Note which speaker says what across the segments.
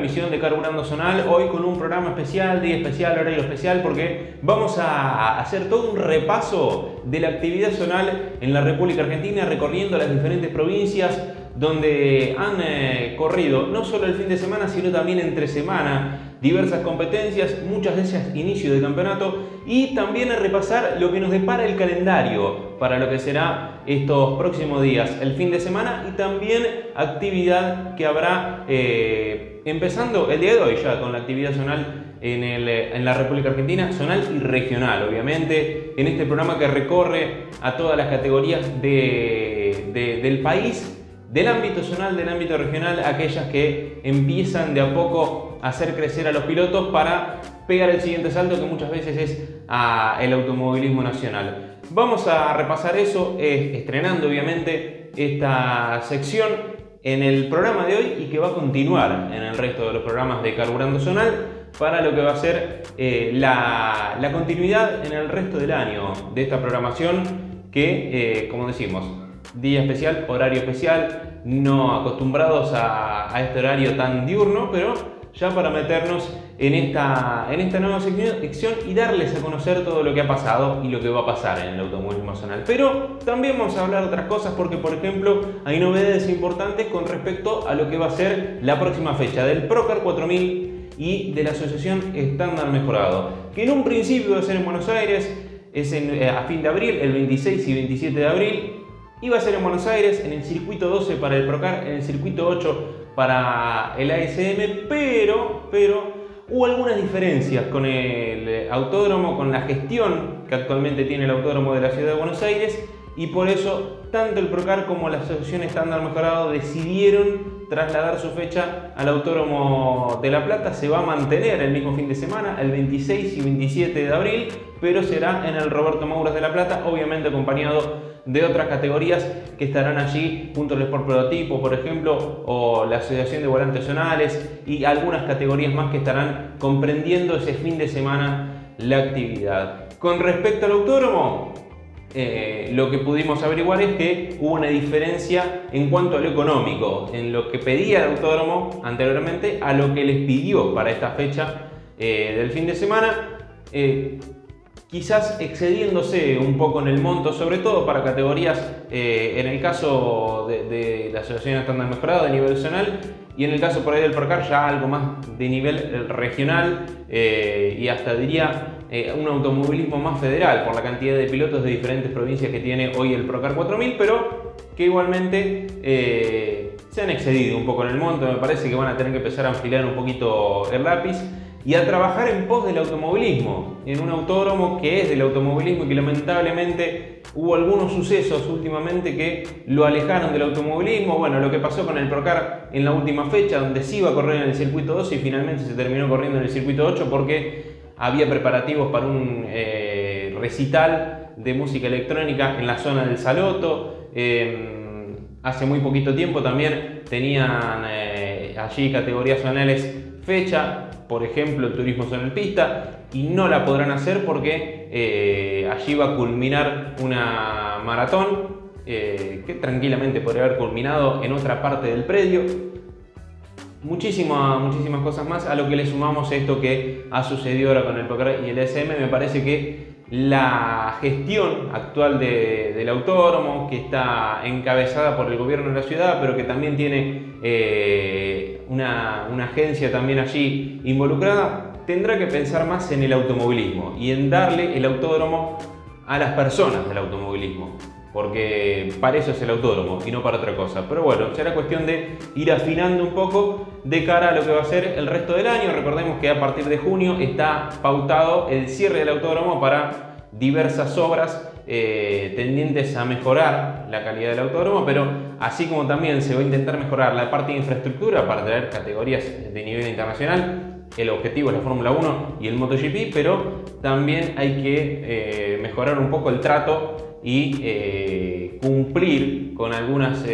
Speaker 1: emisión de Carburando Zonal, hoy con un programa especial, día especial, horario especial, porque vamos a hacer todo un repaso de la actividad zonal en la República Argentina, recorriendo las diferentes provincias donde han corrido no solo el fin de semana, sino también entre semana, diversas competencias, muchas de ellas inicio de campeonato, y también a repasar lo que nos depara el calendario para lo que será estos próximos días, el fin de semana, y también actividad que habrá empezando el día de hoy ya con la actividad zonal en la República Argentina, zonal y regional, obviamente, en este programa que recorre a todas las categorías del país, del ámbito zonal, del ámbito regional, aquellas que empiezan de a poco a hacer crecer a los pilotos para pegar el siguiente salto, que muchas veces es el automovilismo nacional. Vamos a repasar eso, estrenando obviamente esta sección en el programa de hoy y que va a continuar en el resto de los programas de Carburando Zonal para lo que va a ser la continuidad en el resto del año de esta programación que, como decimos, día especial, horario especial, no acostumbrados a este horario tan diurno, pero ya para meternos en esta nueva sección y darles a conocer todo lo que ha pasado y lo que va a pasar en el automovilismo zonal. Pero también vamos a hablar de otras cosas porque, por ejemplo, hay novedades importantes con respecto a lo que va a ser la próxima fecha del Procar 4000 y de la Asociación Estándar Mejorado, que en un principio va a ser en Buenos Aires, es a fin de abril, el 26 y 27 de abril. Iba a ser en Buenos Aires, en el circuito 12 para el Procar, en el circuito 8 para el ASM, pero hubo algunas diferencias con el autódromo, con la gestión que actualmente tiene el autódromo de la ciudad de Buenos Aires, y por eso tanto el Procar como la Asociación Estándar Mejorado decidieron trasladar su fecha al Autódromo de La Plata. Se va a mantener el mismo fin de semana, el 26 y 27 de abril, pero será en el Roberto Mouras de La Plata, obviamente acompañado de otras categorías que estarán allí, junto al Sport Prototipo, por ejemplo, o la Asociación de Volantes Zonales y algunas categorías más que estarán comprendiendo ese fin de semana la actividad. Con respecto al autódromo, lo que pudimos averiguar es que hubo una diferencia en cuanto a lo económico, en lo que pedía el autódromo anteriormente a lo que les pidió para esta fecha del fin de semana. Quizás excediéndose un poco en el monto, sobre todo para categorías, en el caso de la Asociación Estándar Mejorado de nivel zonal, y en el caso por ahí del Procar ya algo más de nivel regional y hasta diría un automovilismo más federal por la cantidad de pilotos de diferentes provincias que tiene hoy el Procar 4000, pero que igualmente se han excedido un poco en el monto. Me parece que van a tener que empezar a afilar un poquito el lápiz y a trabajar en pos del automovilismo, en un autódromo que es del automovilismo y que lamentablemente hubo algunos sucesos últimamente que lo alejaron del automovilismo. Bueno, lo que pasó con el Procar en la última fecha, donde se iba a correr en el circuito 12 y finalmente se terminó corriendo en el circuito 8 porque había preparativos para un recital de música electrónica en la zona del Saloto. Hace muy poquito tiempo también tenían allí categorías zonales fecha, por ejemplo el turismo zonal pista, y no la podrán hacer porque allí va a culminar una maratón que tranquilamente podría haber culminado en otra parte del predio. Muchísimas cosas más, a lo que le sumamos esto que ha sucedido ahora con el Procar y el SM. Me parece que la gestión actual del autódromo, que está encabezada por el gobierno de la ciudad, pero que también tiene una agencia también allí involucrada, tendrá que pensar más en el automovilismo y en darle el autódromo a las personas del automovilismo, porque para eso es el autódromo y no para otra cosa. Pero bueno, será cuestión de ir afinando un poco de cara a lo que va a ser el resto del año. Recordemos que a partir de junio está pautado el cierre del autódromo para diversas obras tendientes a mejorar la calidad del autódromo, pero así como también se va a intentar mejorar la parte de infraestructura para traer categorías de nivel internacional. El objetivo es la Fórmula 1 y el MotoGP, pero también hay que mejorar un poco el trato y cumplir con algunas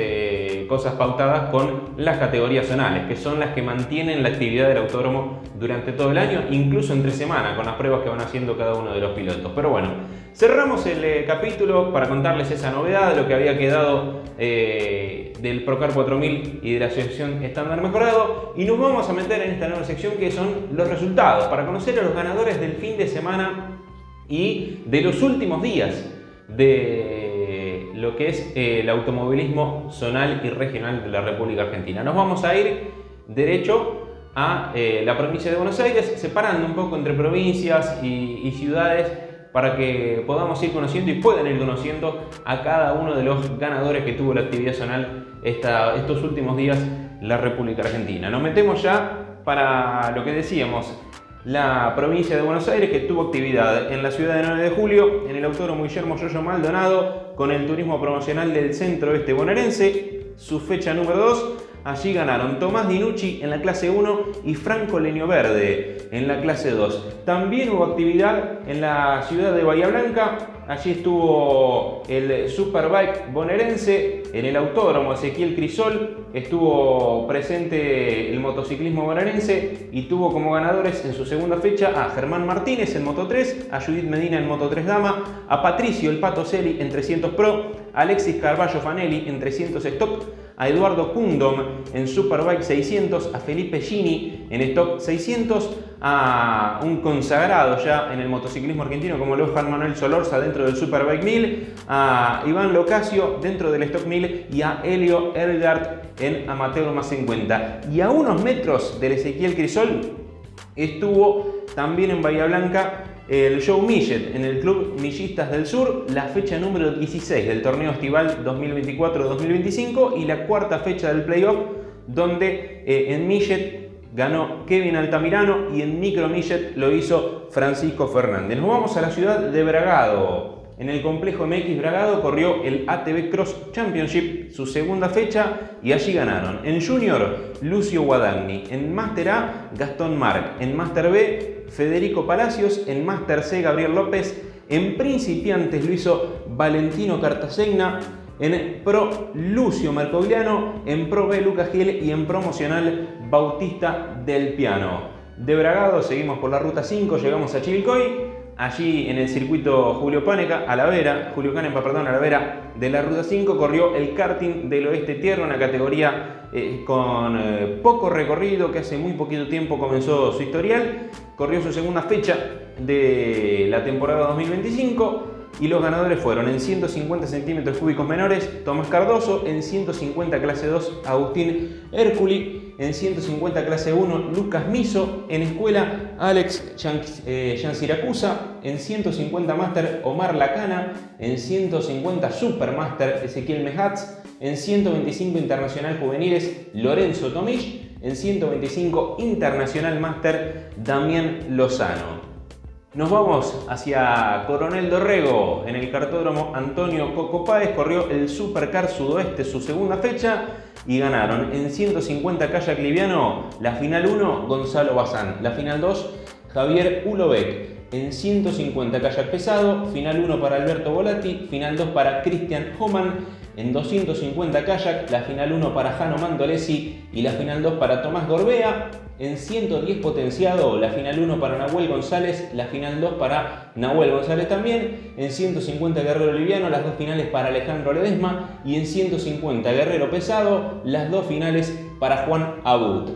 Speaker 1: cosas pautadas con las categorías zonales, que son las que mantienen la actividad del autódromo durante todo el año, incluso entre semana, con las pruebas que van haciendo cada uno de los pilotos. Pero bueno, cerramos el capítulo para contarles esa novedad de lo que había quedado del Procar 4000 y de la Asociación Estándar Mejorado, y nos vamos a meter en esta nueva sección que son los resultados, para conocer a los ganadores del fin de semana y de los últimos días de lo que es el automovilismo zonal y regional de la República Argentina. Nos vamos a ir derecho a la provincia de Buenos Aires, separando un poco entre provincias y ciudades para que podamos ir conociendo y puedan ir conociendo a cada uno de los ganadores que tuvo la actividad zonal estos últimos días la República Argentina. Nos metemos ya para lo que decíamos, la provincia de Buenos Aires, que tuvo actividad en la ciudad de 9 de julio, en el Autódromo Guillermo Yoyo Maldonado, con el turismo promocional del Centro Oeste Bonaerense, su fecha número 2. Allí ganaron Tomás Dinucci en la clase 1 y Franco Leño Verde en la clase 2. También hubo actividad en la ciudad de Bahía Blanca. Allí estuvo el Superbike bonaerense, en el autódromo Ezequiel Crisol estuvo presente el motociclismo bonaerense y tuvo como ganadores en su segunda fecha a Germán Martínez en Moto 3, a Judith Medina en Moto 3 Dama, a Patricio El Pato Celi en 300 Pro, a Alexis Carballo Fanelli en 300 Stock, a Eduardo Kundom en Superbike 600, a Felipe Gini en Stock 600, a un consagrado ya en el motociclismo argentino como lo es Juan Manuel Solorza dentro del Superbike 1000, a Iván Locasio dentro del Stock 1000 y a Helio Ergard en Amateur más 50. Y a unos metros del Ezequiel Crisol estuvo también en Bahía Blanca el Joe Millet en el Club Millistas del Sur, la fecha número 16 del torneo estival 2024-2025 y la cuarta fecha del playoff, donde en Millet ganó Kevin Altamirano y en Micro Millet lo hizo Francisco Fernández. Nos vamos a la ciudad de Bragado. En el complejo MX Bragado corrió el ATV Cross Championship, su segunda fecha, y allí ganaron en Junior Lucio Guadagni, en Master A Gastón Marc, en Master B Federico Palacios, en Master C Gabriel López, en Principiantes lo hizo Valentino Cartasegna, en Pro Lucio Mercogliano, en Pro B Lucas Gil y en Promocional Bautista del Piano. De Bragado seguimos por la ruta 5, llegamos a Chivilcoy. Allí en el circuito Julio Canepa, a la vera de la Ruta 5, corrió el karting del Oeste Tierra, una categoría con poco recorrido, que hace muy poquito tiempo comenzó su historial. Corrió su segunda fecha de la temporada 2025 y los ganadores fueron en 150 centímetros cúbicos menores Tomás Cardoso, en 150 clase 2 Agustín Hérculi, en 150 clase 1 Lucas Miso, en escuela Alex Yanciracusa, en 150 Master Omar Lacana, en 150 Supermaster Ezequiel Mejats, en 125 Internacional Juveniles Lorenzo Tomich, en 125 Internacional Master Damián Lozano. Nos vamos hacia Coronel Dorrego. En el cartódromo Antonio Coco Páez corrió el Supercar Sudoeste su segunda fecha y ganaron en 150 kayak liviano la final 1 Gonzalo Bazán, la final 2 Javier Ulovec. En 150 kayak pesado, final 1 para Alberto Volati, final 2 para Cristian Homan. En 250 kayak, la final 1 para Jano Mandolesi y la final 2 para Tomás Gorbea. En 110 potenciado, la final 1 para Nahuel González, la final 2 para Nahuel González también. En 150 guerrero liviano, las dos finales para Alejandro Ledesma. Y en 150 guerrero pesado, las dos finales para Juan Abut.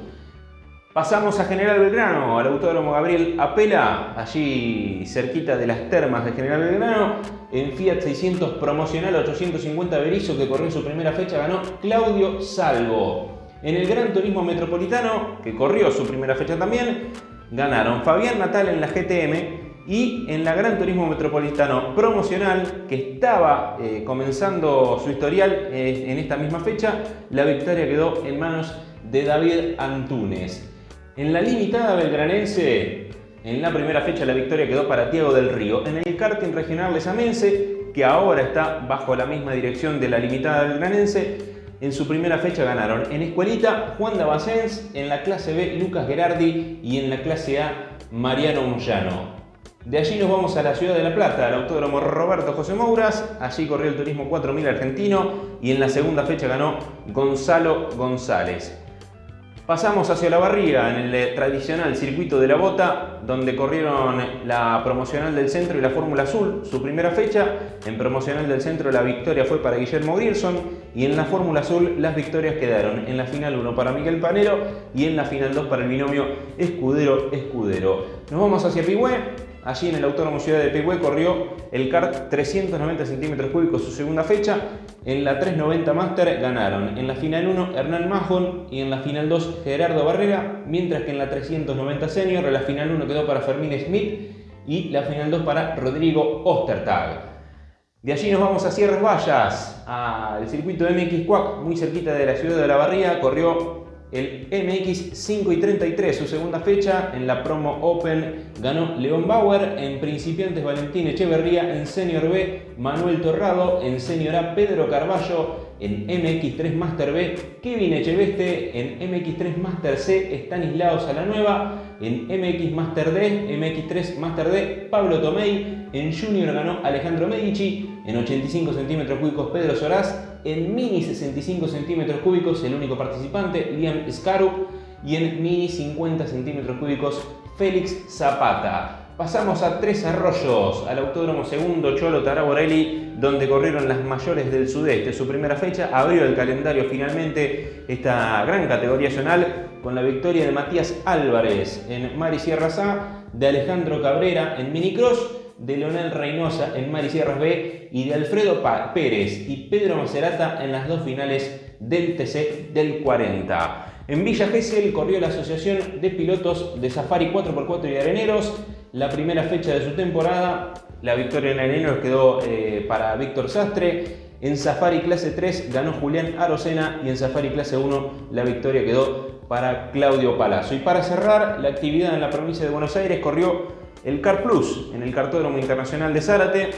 Speaker 1: Pasamos a General Belgrano, al Autódromo Gabriel Apela, allí cerquita de las termas de General Belgrano. En Fiat 600 promocional 850 Berizo, que corrió su primera fecha, ganó Claudio Salvo. En el Gran Turismo Metropolitano, que corrió su primera fecha también, ganaron Fabián Natal en la GTM. Y en la Gran Turismo Metropolitano promocional, que estaba comenzando su historial en esta misma fecha, la victoria quedó en manos de David Antúnez. En la limitada belgranense, en la primera fecha la victoria quedó para Tiago del Río. En el karting regional lesamense, que ahora está bajo la misma dirección de la limitada belgranense, en su primera fecha ganaron en Escuelita Juan Dabasens, en la clase B Lucas Gerardi y en la clase A Mariano Moyano. De allí nos vamos a la ciudad de La Plata, al Autódromo Roberto José Mouras. Allí corrió el Turismo 4000 argentino y en la segunda fecha ganó Gonzalo González. Pasamos hacia La Barriga, en el tradicional circuito de La Bota, donde corrieron la Promocional del Centro y la Fórmula Azul, su primera fecha. En Promocional del Centro la victoria fue para Guillermo Grierson y en la Fórmula Azul las victorias quedaron en la final 1 para Miguel Panero y en la final 2 para el binomio Escudero-Escudero. Nos vamos hacia Pigüé. Allí en el Autódromo Ciudad de Pigüé corrió el kart 390 centímetros cúbicos su segunda fecha. En la 390 Master ganaron en la final 1 Hernán Mahon y en la final 2 Gerardo Barrera, mientras que en la 390 Senior la final 1 quedó para Fermín Smith y la final 2 para Rodrigo Ostertag. De allí nos vamos a Sierras Vallas, al circuito MX Cuac, muy cerquita de la ciudad de La Barriga. Corrió el MX 5 y 33, su segunda fecha. En la Promo Open ganó León Bauer, en Principiantes Valentín Echeverría, en Senior B Manuel Torrado, en Senior A Pedro Carballo, en MX3 Master B Kevin Echeveste, en MX3 Master C Estanislao Salanueva, en MX Master D, MX3 Master D Pablo Tomei, en Junior ganó Alejandro Medici, en 85 centímetros cúbicos Pedro Soraz, en Mini 65 centímetros cúbicos el único participante Liam Scarup y en Mini 50 centímetros cúbicos Félix Zapata. Pasamos a Tres Arroyos, al Autódromo Segundo Cholo Taraborelli, donde corrieron las mayores del sudeste. Su primera fecha abrió el calendario finalmente esta gran categoría zonal con la victoria de Matías Álvarez en Mari Sierras A, de Alejandro Cabrera en Minicross, de Leonel Reynosa en Mari Sierras B y de Alfredo Pérez y Pedro Macerata en las dos finales del TC del 40. En Villa Gesell corrió la Asociación de Pilotos de Safari 4x4 y Areneros. La primera fecha de su temporada, la victoria en Areneros quedó para Víctor Sastre. En Safari Clase 3 ganó Julián Arocena y en Safari Clase 1 la victoria quedó para Claudio Palazzo. Y para cerrar la actividad en la provincia de Buenos Aires corrió el Kart Plus en el Kartódromo Internacional de Zárate,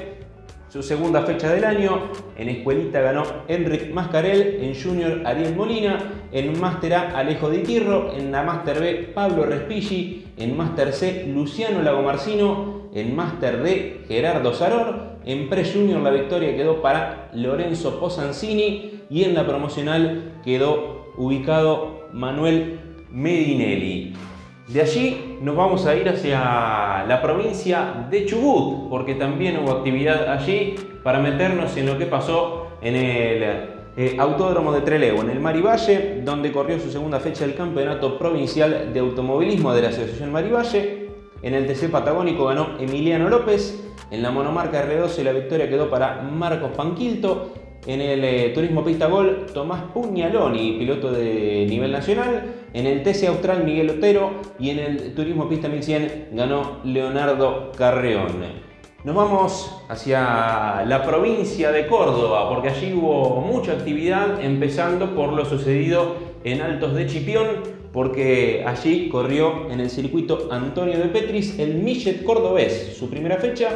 Speaker 1: su segunda fecha del año. En Escuelita ganó Enric Mascarel, en Junior Ariel Molina, en Master A Alejo Di Tirro, en la Master B Pablo Respighi, en Master C Luciano Lagomarcino, en Master D Gerardo Saror, en Pre Junior la victoria quedó para Lorenzo Posancini y en la promocional quedó ubicado Manuel Medinelli. De allí nos vamos a ir hacia la provincia de Chubut, porque también hubo actividad allí, para meternos en lo que pasó en el Autódromo de Trelew, en el Marivalle, donde corrió su segunda fecha del Campeonato Provincial de Automovilismo de la Asociación Marivalle. En el TC Patagónico ganó Emiliano López, en la monomarca R12 la victoria quedó para Marcos Panquilto. En el Turismo Pista Gol, Tomás Pugnaloni, piloto de nivel nacional. En el TC Austral, Miguel Otero. Y en el Turismo Pista 1100 ganó Leonardo Carreón. Nos vamos hacia la provincia de Córdoba, porque allí hubo mucha actividad, empezando por lo sucedido en Altos de Chipión, porque allí corrió en el circuito Antonio de Petris el Millet Cordobés, su primera fecha.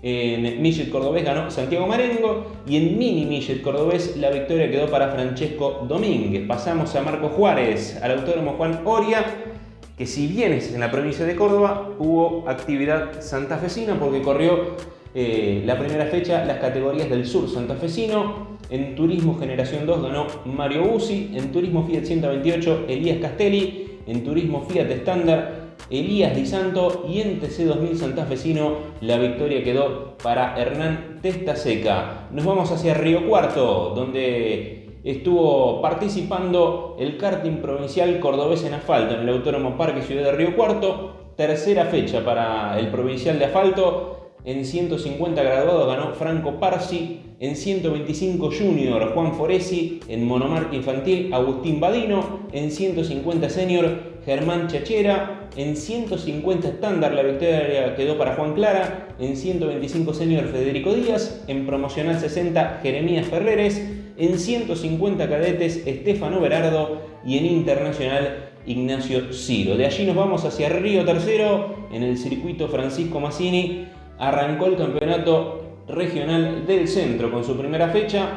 Speaker 1: En Millet Cordobés ganó Santiago Marengo y en Mini Millet Cordobés la victoria quedó para Francesco Domínguez. Pasamos a Marco Juárez, al Autódromo Juan Oria, que si bien es en la provincia de Córdoba, hubo actividad santafesina porque corrió la primera fecha las categorías del sur santafesino. En Turismo Generación 2 ganó Mario Busi, en Turismo Fiat 128 Elías Castelli, en Turismo Fiat Estándar Elías Di Santo y en TC 2000 santafesino la victoria quedó para Hernán Testaseca. Nos vamos hacia Río Cuarto, donde estuvo participando el karting provincial cordobés en asfalto en el Autódromo Parque Ciudad de Río Cuarto. Tercera fecha para el provincial de asfalto. En 150 graduados ganó Franco Parsi, en 125 Junior Juan Foresi, en monomarca infantil Agustín Badino, en 150 Senior Germán Chachera, en 150 estándar la victoria quedó para Juan Clara, en 125 Senior Federico Díaz, en promocional 60 Jeremías Ferreres, en 150 cadetes Estefano Berardo y en internacional Ignacio Ciro. De allí nos vamos hacia Río Tercero, en el circuito Francisco Mazzini. Arrancó el campeonato regional del centro con su primera fecha.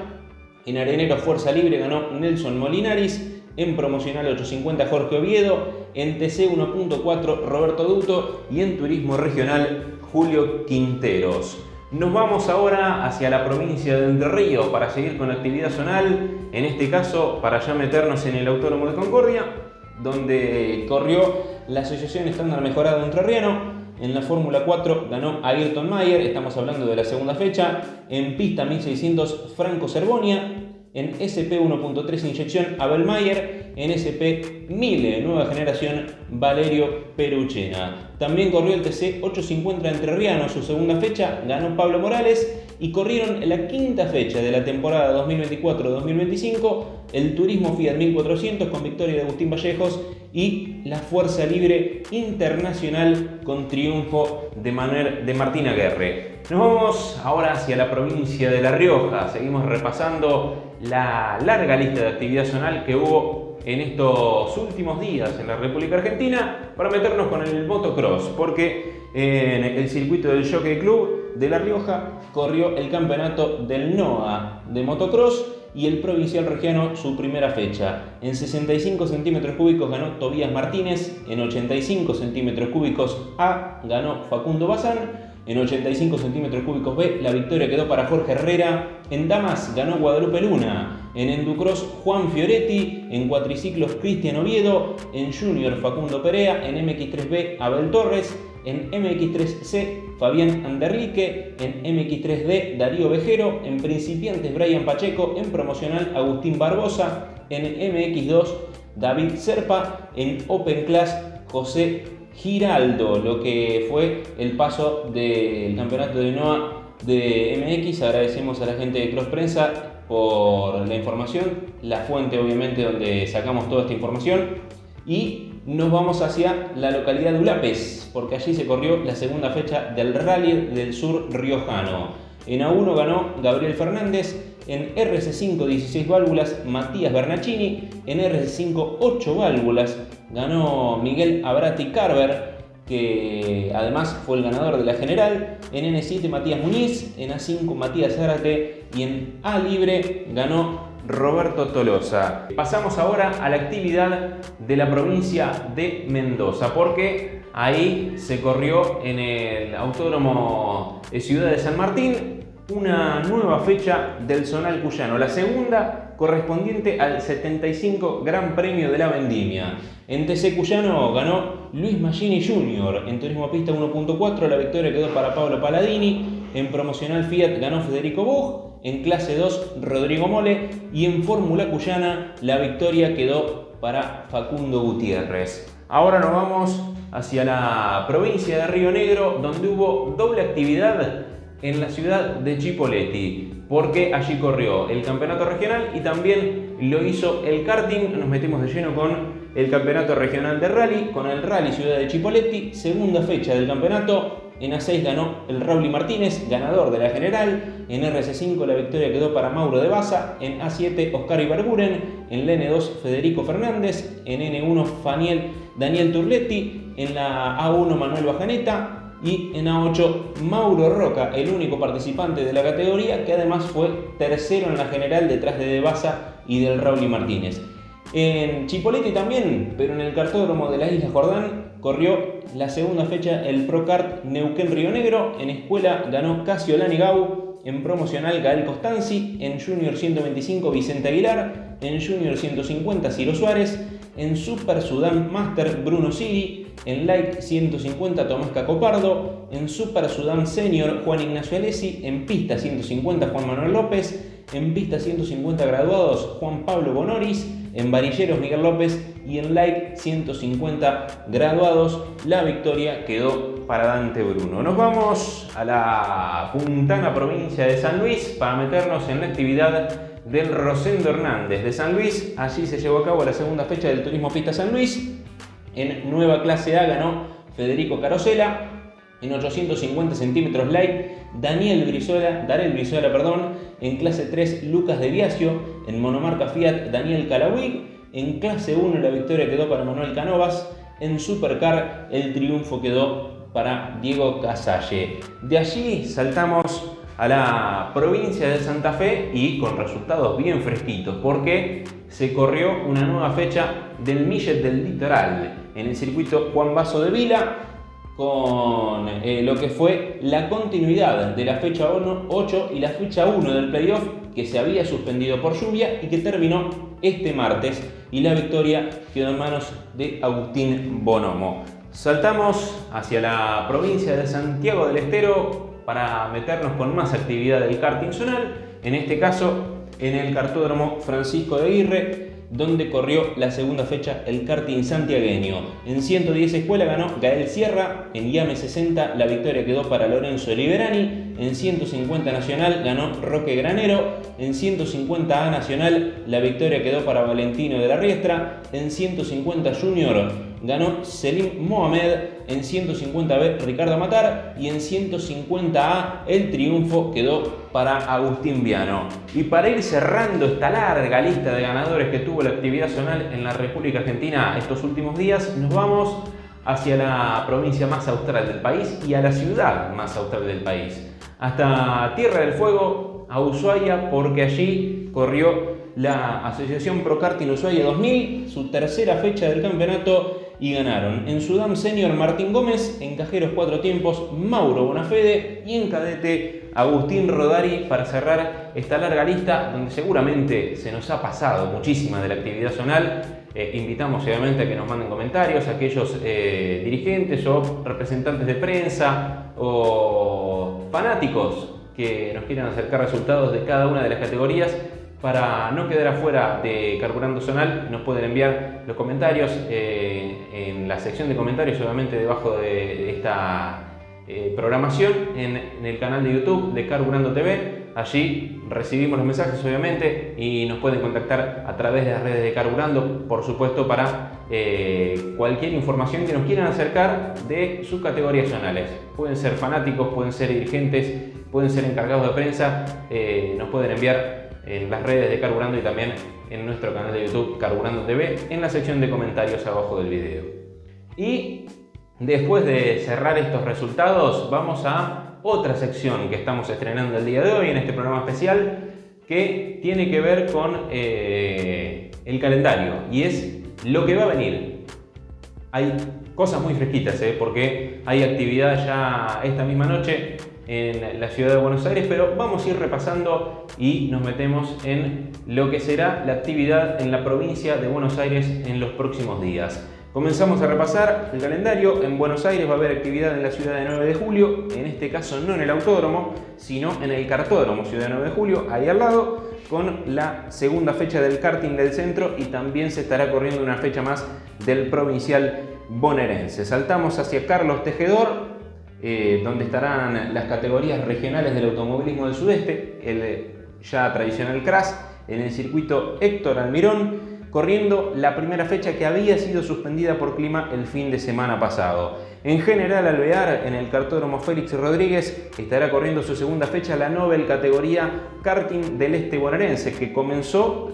Speaker 1: En Areneros Fuerza Libre ganó Nelson Molinaris, en promocional 850 Jorge Oviedo, en TC 1.4 Roberto Duto y en Turismo Regional Julio Quinteros. Nos vamos ahora hacia la provincia de Entre Ríos para seguir con la actividad zonal, en este caso para ya meternos en el Autódromo de Concordia, donde corrió la Asociación Estándar Mejorado Entrerriano. En la Fórmula 4 ganó Ayrton Mayer, estamos hablando de la segunda fecha. En pista 1600 Franco Cerbonia. En SP 1.3 inyección Abel Mayer. En SP 1000 nueva generación Valerio Peruchena. También corrió el TC 850 Entrerriano, su segunda fecha, ganó Pablo Morales. Y corrieron la quinta fecha de la temporada 2024-2025 el Turismo Fiat 1400 con victoria de Agustín Vallejos y la Fuerza Libre Internacional con triunfo de Martín Aguerre. Nos vamos ahora hacia la provincia de La Rioja. Seguimos repasando la larga lista de actividad zonal que hubo en estos últimos días en la República Argentina para meternos con el motocross, porque en el circuito del Jockey Club de La Rioja corrió el campeonato del NOA de motocross y el provincial regiano su primera fecha. En 65 centímetros cúbicos ganó Tobías Martínez, en 85 centímetros cúbicos A ganó Facundo Bazán, en 85 centímetros cúbicos B la victoria quedó para Jorge Herrera, en damas ganó Guadalupe Luna, en enducross Juan Fioretti, en cuatriciclos Cristian Oviedo, en junior Facundo Perea, en MX3B Abel Torres, en MX3C Fabián Anderlique, en MX3D Darío Vejero, en principiantes Brian Pacheco, en promocional Agustín Barbosa, en MX2 David Serpa, en Open Class José Giraldo, lo que fue el paso del campeonato de NOA de MX. Agradecemos a la gente de Cross Prensa por la información, la fuente obviamente donde sacamos toda esta información, y nos vamos hacia la localidad de Ulapes, porque allí se corrió la segunda fecha del Rally del Sur riojano. En A1 ganó Gabriel Fernández, en RC5 16 válvulas Matías Bernacchini, en RC5 8 válvulas ganó Miguel Abrati Carver, que además fue el ganador de la general. En N7 Matías Muñiz, en A5 Matías Zárate y en A libre ganó Roberto Tolosa. Pasamos ahora a la actividad de la provincia de Mendoza, porque ahí se corrió en el Autódromo de Ciudad de San Martín una nueva fecha del zonal cuyano, la segunda correspondiente al 75 Gran Premio de la Vendimia. En TC cuyano ganó Luis Maggini Jr., en turismo pista 1.4 la victoria quedó para Pablo Paladini, en promocional Fiat ganó Federico Buch, en clase 2 Rodrigo Mole y en fórmula cuyana la victoria quedó para Facundo Gutiérrez. Ahora nos vamos hacia la provincia de Río Negro, donde hubo doble actividad en la ciudad de Chipoleti, porque allí corrió el campeonato regional y también lo hizo el karting. Nos metimos de lleno con el campeonato regional de rally, con el Rally Ciudad de Chipoleti, segunda fecha del campeonato. En A6 ganó el Rauli Martínez, ganador de la general. En RC5 la victoria quedó para Mauro de Baza. En A7 Oscar Ibarguren. En la N2 Federico Fernández. En N1 Daniel Turletti. En la A1 Manuel Bajaneta. Y en A8 Mauro Roca, el único participante de la categoría, que además fue tercero en la general detrás de Baza y del Rauli Martínez. En Chipoleti también, pero en el cartódromo de la Isla Jordán, corrió la segunda fecha el ProKart Neuquén Río Negro. En escuela ganó Casio Lanigau, en promocional Gael Costanzi, en Junior 125 Vicente Aguilar, en Junior 150 Ciro Suárez, en Super Sudán Master Bruno Siri, en Light 150 Tomás Cacopardo, en Super Sudán Senior Juan Ignacio Alessi, en pista 150 Juan Manuel López, en pista 150 graduados Juan Pablo Bonoris, en varilleros Miguel López y en Light 150 graduados la victoria quedó para Dante Bruno. Nos vamos a la puntana provincia de San Luis para meternos en la actividad del Rosendo Hernández de San Luis. Allí se llevó a cabo la segunda fecha del Turismo Pista San Luis. En nueva clase A ganó Federico Carosella. En 850 centímetros light Darel Brizuela, en clase 3 Lucas De Biasio, en monomarca Fiat Daniel Calawig, en clase 1 la victoria quedó para Manuel Canovas, en Supercar el triunfo quedó para Diego Casalle. De allí saltamos a la provincia de Santa Fe y con resultados bien fresquitos, porque se corrió una nueva fecha del Millet del Litoral en el circuito Juan Basso de Vila. con lo que fue la continuidad de la fecha 8 y la fecha 1 del playoff, que se había suspendido por lluvia y que terminó este martes, y la victoria quedó en manos de Agustín Bonomo. Saltamos hacia la provincia de Santiago del Estero para meternos con más actividad del karting zonal, en este caso en el kartódromo Francisco de Aguirre, donde corrió la segunda fecha el karting santiagueño. En 110 escuela ganó Gael Sierra, en IAME 60 la victoria quedó para Lorenzo Liberani, en 150 nacional ganó Roque Granero, en 150A nacional la victoria quedó para Valentino de la Riestra, en 150 junior ganó Selim Mohamed, en 150B Ricardo Matar y en 150A el triunfo quedó para Agustín Viano. Y para ir cerrando esta larga lista de ganadores que tuvo la actividad zonal en la República Argentina estos últimos días, nos vamos hacia la provincia más austral del país y a la ciudad más austral del país, hasta Tierra del Fuego, a Ushuaia, porque allí corrió la Asociación Pro Karting Ushuaia 2000, su tercera fecha del campeonato, y ganaron en Sudam Senior Martín Gómez, en Cajeros 4 tiempos Mauro Bonafede y en cadete Agustín Rodari, para cerrar esta larga lista donde seguramente se nos ha pasado muchísima de la actividad zonal. Invitamos obviamente a que nos manden comentarios aquellos dirigentes o representantes de prensa o fanáticos que nos quieran acercar resultados de cada una de las categorías. Para no quedar afuera de Carburando Zonal, nos pueden enviar los comentarios en la sección de comentarios, obviamente debajo de esta programación, en el canal de YouTube de Carburando TV. Allí recibimos los mensajes, obviamente, y nos pueden contactar a través de las redes de Carburando, por supuesto, para cualquier información que nos quieran acercar de sus categorías zonales. Pueden ser fanáticos, pueden ser dirigentes, pueden ser encargados de prensa, nos pueden enviar en las redes de Carburando y también en nuestro canal de YouTube Carburando TV, en la sección de comentarios abajo del video. Y después de cerrar estos resultados, vamos a otra sección que estamos estrenando el día de hoy en este programa especial, que tiene que ver con el calendario, y es lo que va a venir. Hay cosas muy fresquitas, porque hay actividad ya esta misma noche en la ciudad de Buenos Aires, pero vamos a ir repasando y nos metemos en lo que será la actividad en la provincia de Buenos Aires en los próximos días. Comenzamos a repasar el calendario. En Buenos Aires va a haber actividad en la ciudad de 9 de julio, en este caso no en el autódromo, sino en el kartódromo ciudad de 9 de julio, ahí al lado, con la segunda fecha del karting del centro, y también se estará corriendo una fecha más del provincial bonaerense. Saltamos hacia Carlos Tejedor, donde estarán las categorías regionales del automovilismo del sudeste, el ya tradicional CRAS, en el circuito Héctor Almirón, corriendo la primera fecha que había sido suspendida por clima el fin de semana pasado. En General Alvear, en el kartódromo Félix Rodríguez, estará corriendo su segunda fecha la Nobel categoría karting del este bonaerense, que comenzó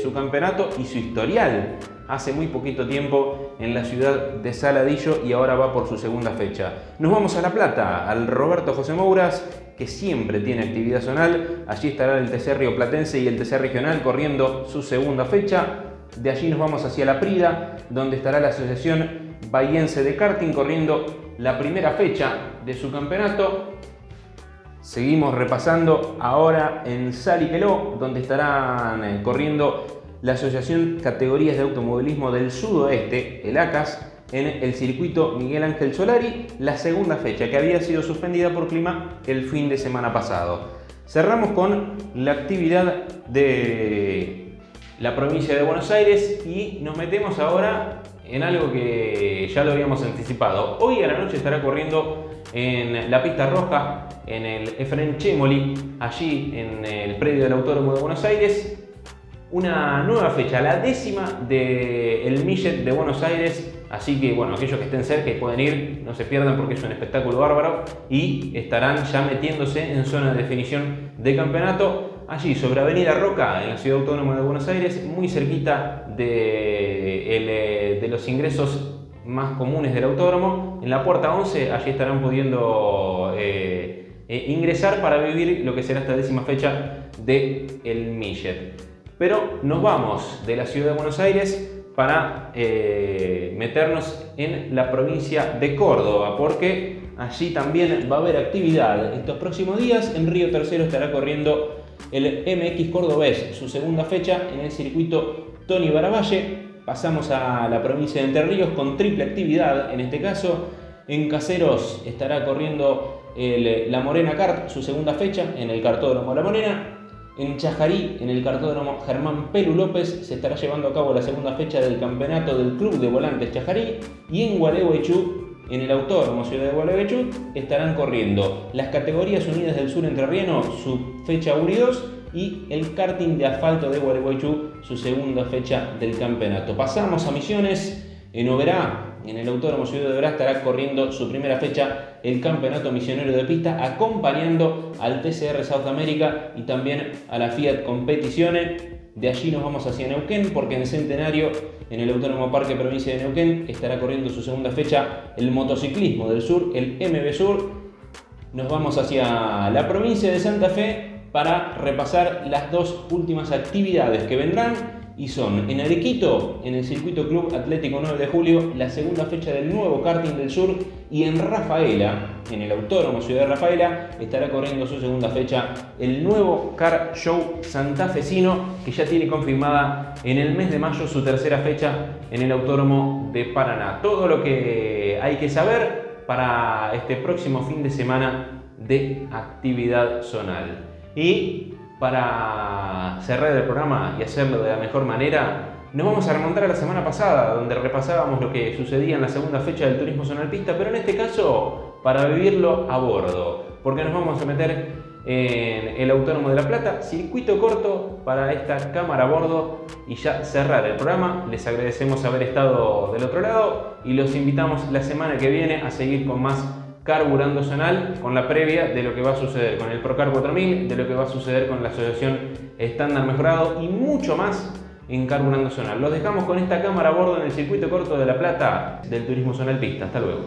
Speaker 1: su campeonato y su historial hace muy poquito tiempo en la ciudad de Saladillo, y ahora va por su segunda fecha. Nos vamos a La Plata, al Roberto José Mouras, que siempre tiene actividad zonal. Allí estará el TC Rioplatense y el TC Regional corriendo su segunda fecha. De allí nos vamos hacia La Prida, donde estará la Asociación Bahiense de Karting corriendo la primera fecha de su campeonato. Seguimos repasando ahora en Saliqueló, donde estarán corriendo la Asociación Categorías de Automovilismo del Sudoeste, el ACAS, en el circuito Miguel Ángel Solari, la segunda fecha que había sido suspendida por clima el fin de semana pasado. Cerramos con la actividad de la provincia de Buenos Aires y nos metemos ahora en algo que ya lo habíamos anticipado. Hoy a la noche estará corriendo en la pista roja, en el Efraín Chemoli, allí en el predio del Autódromo de Buenos Aires, una nueva fecha, la 10ª del Millet de Buenos Aires. Así que bueno, aquellos que estén cerca y pueden ir, no se pierdan porque es un espectáculo bárbaro, y estarán ya metiéndose en zona de definición de campeonato allí sobre Avenida Roca, en la Ciudad Autónoma de Buenos Aires, muy cerquita de los ingresos más comunes del autódromo. En la puerta 11, allí estarán pudiendo ingresar para vivir lo que será esta 10ª fecha del Millet. Pero nos vamos de la Ciudad de Buenos Aires para meternos en la provincia de Córdoba, porque allí también va a haber actividad estos próximos días. En Río Tercero estará corriendo el MX Cordobés, su segunda fecha en el circuito Tony Baravalle. Pasamos a la provincia de Entre Ríos con triple actividad, en este caso. En Caseros estará corriendo La Morena Kart, su segunda fecha en el kartódromo La Morena. En Chajarí, en el kartódromo Germán Pelu López, se estará llevando a cabo la segunda fecha del campeonato del Club de Volantes Chajarí. Y en Gualeguaychú, en el Autódromo Ciudad de Gualeguaychú, estarán corriendo las categorías unidas del sur entrerriano, su fecha 1 y 2, y el karting de asfalto de Gualeguaychú, su segunda fecha del campeonato. Pasamos a Misiones. En Oberá, en el Autódromo Ciudad de Oberá, estará corriendo su primera fecha el Campeonato Misionero de Pista, acompañando al TCR South America y también a la Fiat Competizione. De allí nos vamos hacia Neuquén, porque en Centenario, en el Autódromo Parque Provincia de Neuquén, estará corriendo su segunda fecha el Motociclismo del Sur, el MB Sur. Nos vamos hacia la provincia de Santa Fe para repasar las dos últimas actividades que vendrán. Y son en Arequito, en el Circuito Club Atlético 9 de Julio, la segunda fecha del nuevo karting del sur. Y en Rafaela, en el Autódromo Ciudad de Rafaela, estará corriendo su segunda fecha el nuevo Car Show santafesino, que ya tiene confirmada en el mes de mayo su tercera fecha en el Autódromo de Paraná. Todo lo que hay que saber para este próximo fin de semana de actividad zonal. Y para cerrar el programa y hacerlo de la mejor manera, nos vamos a remontar a la semana pasada, donde repasábamos lo que sucedía en la segunda fecha del Turismo Zonal Pista, pero en este caso para vivirlo a bordo, porque nos vamos a meter en el Autódromo de La Plata, circuito corto para esta cámara a bordo, y ya cerrar el programa. Les agradecemos haber estado del otro lado y los invitamos la semana que viene a seguir con más Carburando Zonal, con la previa de lo que va a suceder con el Procar 4000, de lo que va a suceder con la asociación Estándar Mejorado y mucho más en Carburando Zonal. Los dejamos con esta cámara a bordo en el circuito corto de La Plata del Turismo Zonal Pista. Hasta luego.